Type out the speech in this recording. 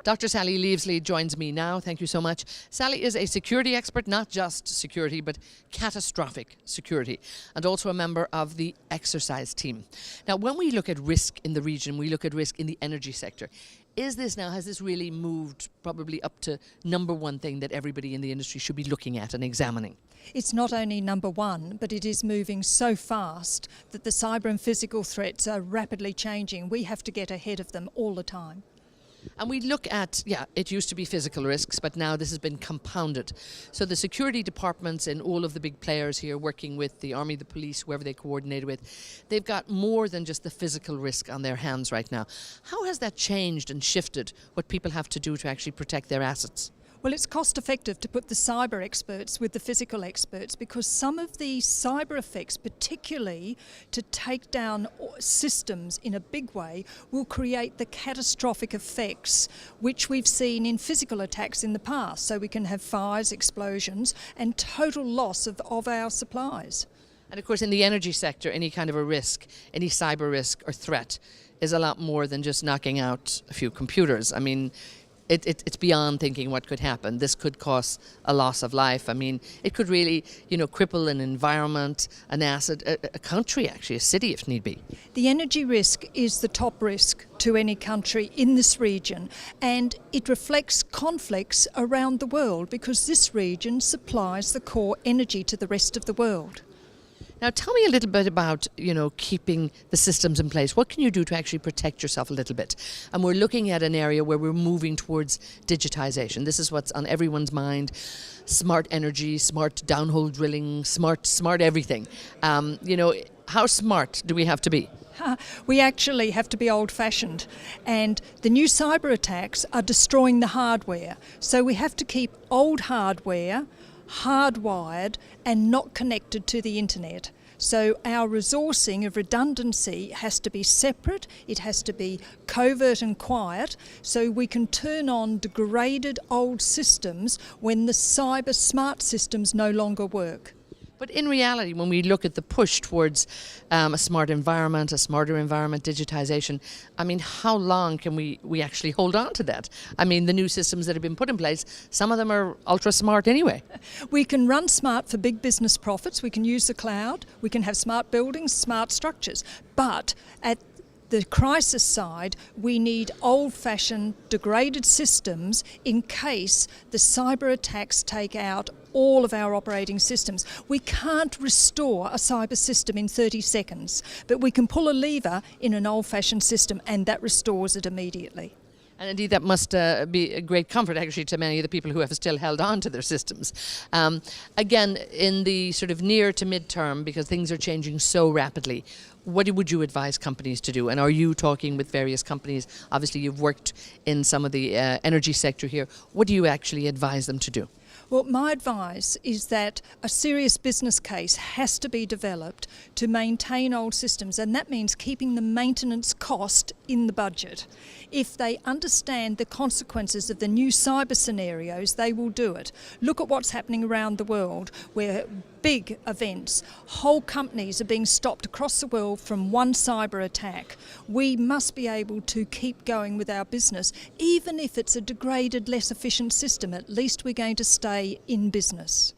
Dr. Sally Leivesley joins me now. Thank you so much. Sally is a security expert, not just security, but catastrophic security, and also a member of the exercise team. Now, when we look at risk in the region, we look at risk in the energy sector. Has this really moved probably up to number one thing that everybody in the industry should be looking at and examining? It's not only number one, but it is moving so fast that the cyber and physical threats are rapidly changing. We have to get ahead of them all the time. And we look at, it used to be physical risks, but now this has been compounded. So the security departments and all of the big players here working with the army, the police, whoever they coordinate with, they've got more than just the physical risk on their hands right now. How has that changed and shifted what people have to do to actually protect their assets? Well, it's cost effective to put the cyber experts with the physical experts because some of the cyber effects, particularly to take down systems in a big way, will create the catastrophic effects which we've seen in physical attacks in the past. So we can have fires, explosions and total loss of our supplies. And of course in the energy sector, any kind of a risk, any cyber risk or threat is a lot more than just knocking out a few computers. I mean, it's beyond thinking what could happen. This could cause a loss of life. I mean, it could really, cripple an environment, an asset, a country actually, a city if need be. The energy risk is the top risk to any country in this region, and it reflects conflicts around the world because this region supplies the core energy to the rest of the world. Now tell me a little bit about, keeping the systems in place. What can you do to actually protect yourself a little bit? And we're looking at an area where we're moving towards digitization. This is what's on everyone's mind. Smart energy, smart downhole drilling, smart everything. How smart do we have to be? We actually have to be old-fashioned, and the new cyber attacks are destroying the hardware. So we have to keep old hardware hardwired and not connected to the internet. So our resourcing of redundancy has to be separate, it has to be covert and quiet, so we can turn on degraded old systems when the cyber smart systems no longer work. But in reality, when we look at the push towards a smart environment, a smarter environment, digitization, I mean, how long can we actually hold on to that? I mean, the new systems that have been put in place, some of them are ultra smart anyway. We can run smart for big business profits. We can use the cloud. We can have smart buildings, smart structures. But at the crisis side, we need old-fashioned, degraded systems in case the cyber attacks take out all of our operating systems. We can't restore a cyber system in 30 seconds, but we can pull a lever in an old-fashioned system and that restores it immediately. And indeed, that must be a great comfort, actually, to many of the people who have still held on to their systems. Again, in the sort of near to mid-term, because things are changing so rapidly, what would you advise companies to do? And are you talking with various companies? Obviously, you've worked in some of the energy sector here. What do you actually advise them to do? Well, my advice is that a serious business case has to be developed to maintain old systems, and that means keeping the maintenance cost in the budget. If they understand the consequences of the new cyber scenarios, they will do it. Look at what's happening around the world where big events, whole companies are being stopped across the world from one cyber attack. We must be able to keep going with our business, even if it's a degraded, less efficient system. At least we're going to stay in business.